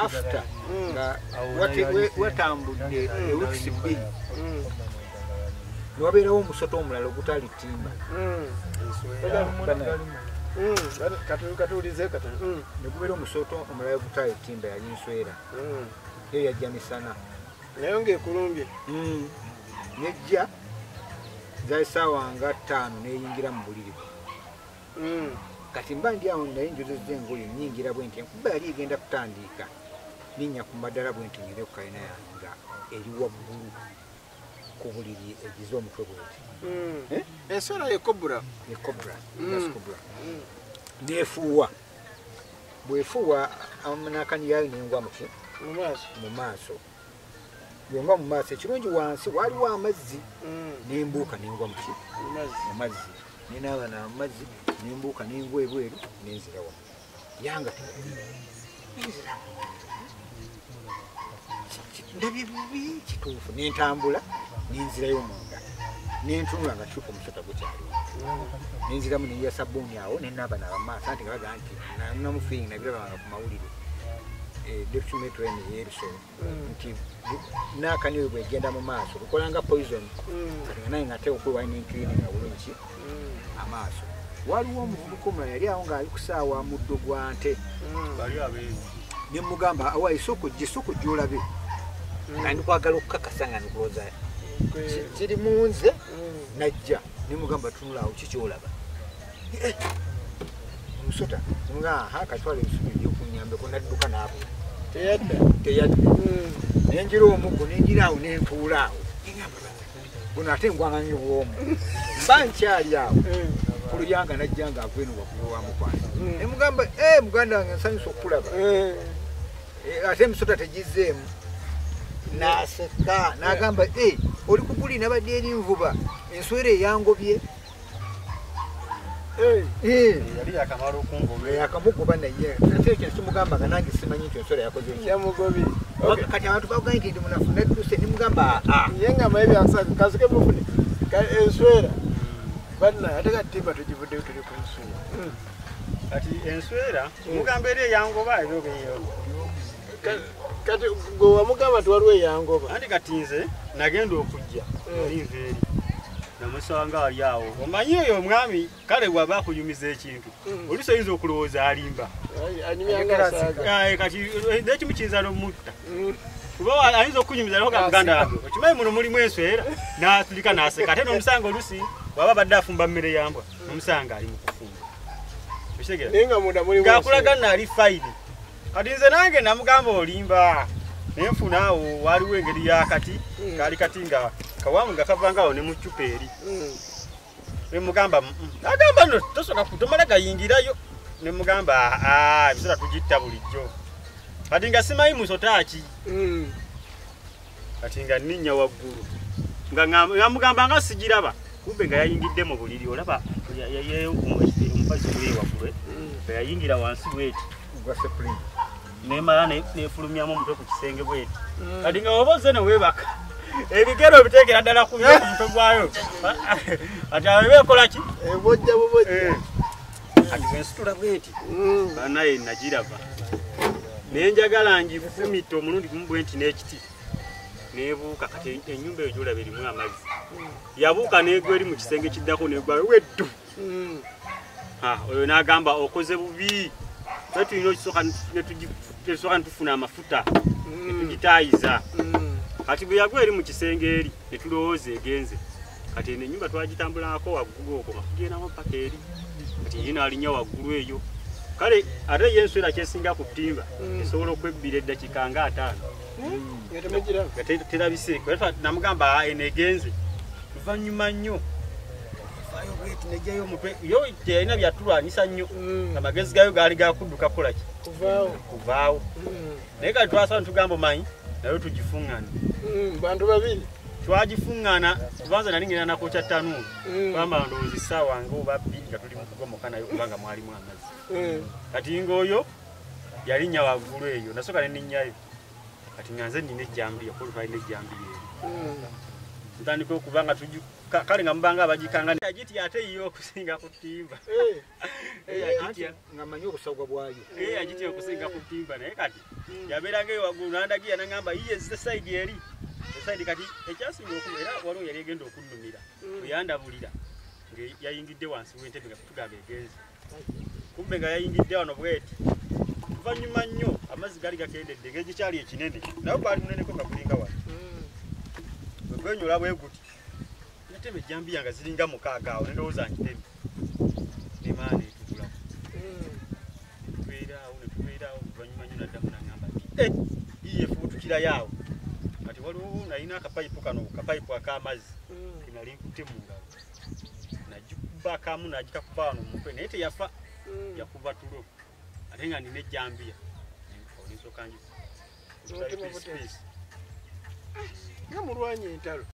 after nga watambudde weeks bbiri niwabeerawo omusoto omulala ogutali timba katuulize kata nekubeera omusoto omulala ogutali timba yali nswera yo yajja misana naye ngaekulumbye nejja zali saawa nga 5 neyingira mu buliri kati mba ndi awo naye njozezza engoye nyingira bwe nti enkuba yali egenda kutandika ninnya ku maddala bwe nti ngende ku kalina yange nga eri waggulu ku buliri egize omutwe bweti enswera yekobura nefuuwa bwefuuwa amanakani yayo nengwa muki mu maaso bwengwa mu maaso ekirungi wansi waliwo amazzi nembuuka nengwa muki mu mazzi nenaaba namazzi nembuuka nengwa ebweru nenzirawa yanga ndabye bubi kituufu nentambula nenzirayo munda nentunula nga kyuka omusota gukyaliwo nenziramu neya sabbuuni awo nenaaba nabamaaso anti nga baga nti namufiingi nabirabanga ku mawulire deputy metro yerisolo nti nakani we bwegenda mu maaso lukolanga poison kati nga naye ngate okwewaininkirininga bulungi amaaso waliwo omuvubuka omulala yali awo ng'ali kusaawa muddo gwa nte nemugamba awa isoko gyolabe nga ndikwagala okukakasa nga nikulooza kiri munze najja nemugamba tunulaawo kikyolaba omusota nemugamba katwala ebisubi ebyokunyambeko nadduka naabo teyadda nenjira omuggo nenjiraawo nentuulaawo guno ate ngwanga nnyo bwomu mba nkyali awo kuluyanga najja nga agweno waggulu wa mukwano nemugamba muganda wange nsanyusa okulaba ate emisota tegizzeemu naseka nagamba oli kuguli nabadde eri nvuba enswera eyangobye yali yakamala okungoba yakamugoba naye ate ekyo kimugamba nga nange simanyi nti enswera yakoze yamugobye kati abantu bagambye nti ndi munafu nadduse nimugamba ye nga maye byansazi kazuke mufune enswera banna ate kati timba tugivuddeyo tuli ku nswera kati enswera mugamba eri eyangoba ebyogeyo kati gwe wamugamba nti waliwo eyangoba andi kati nze nagenda okujja olinva eri namusanga ali awo omanyi oyo omwami kale bw'aba akuyumiza ekintu oluusi oyinza okulowooza alimba kati nekimu kiyinza n'omutta kuba ayinza okunyumiza naho muganda wange okimanyi muno mulimu enswera n'atulika n'aseka ate n'omusanga oluusi bw'aba badde afumba mmere yambwa n'omusanga ali mu kufumba ng'akulaga naali fayini kati nze nange namugamba olimba nenfuna awo waliwo engeri yakati kaali kati nga kawamu nga kavangawo ne mu ccupa eri nemugamba agamba no tosoka kutomala gayingirayo nemugamba emisota tugitta bulijjo kati nga simanyi musotaaki kati nga ninnya waggulu ngamugamba nga sigiraba kumbe nga yayingidde mu buliri olaba omukazi guli waggulu yayingira wansi bweti nemala nefulumyamu omutwe ku kisenge bweti kati nga oba oze neweebaka ebigero biteekera ddala ku mutwe gwayo ati awo ebeekolaki ebojja bubojja ati bwensitula bweti banaye nagiraba nenjagala ngifumita omulundi gumu bwenti n'ekiti nebuuka kati ennyumba eyo gyolaba erimu amazzi yabuuka negwa eri mu kisenge kiddako negwayo weddu oyo n'agamba okoze bubi tulina okisooka netufuna amafuta netugitaayiza kati bwe yagwa eri mu kisenge eri netulowooza egenze kati eno ennyumba twagitambulako waggulu okwo nga tugendako ppaka eri kati yina alinya waggulu eyo kale ate yenswera kyesinga ku ttimba esobola okwebbira eddakiika nga 5 terabise namugamba eno egenze luvannyuma nnyo nejayo omutwe yo teyalina byatulwanyisa nnyo amagezi gayo gaali gakudduka kukolaki kuvaawo naye kati twasaba netugamba omanyi nayo tugifuŋŋana bantu babiri twagifuŋŋana tubanza nali ngenda nakokya ttanuulu twamba ndowooza essaawa nga oba bbiri nga tuli mu kugomoka nayo kubanga mwalimu amazzi kati ng'oyo yalinnya waggulu eyo nasooka neninnyayo kati nga nze nina ejjambiya kuba twalina ejjambiya eyo tutandika okubanga kale nga mubanga abagikanga agiti ate iyo okusinga ku ttimba nga manyi obusagwa bwayo agiti okusinga ku ttimba naye kati yabeeranga eyo waggulu nandagira nagamba iye esaidi eri esaidi kati ekyasinga okuma era waliwo yali egenda okunnumira eyandabulira yayingidde wansi w'entebe nga tutugamba egenzi kumbe nga yayingidde wano bweti oluvannyuma nnyo amazzi gali gakendedde ng'egikyali ekinene naye gwali muneneko nga gulinga wano bwe gwenyola bwe guti natema ejjambiya nga ziringa 6 awo nendowooza nkitemi nemaana etugulamu netubeeraawo oluvannyuma nnyo naddamu nagamba nti iye fuutukirayo awo kati waliwo nalina akapayipu kano kapayipu ak'amazzi kenali nkutte mu ngalo nagikuba akamu nagikakuba wano mu mutwe naye teyafa yakuba tulo ate nga nina ejjambiya olinsoka nji nga mulwanye entalo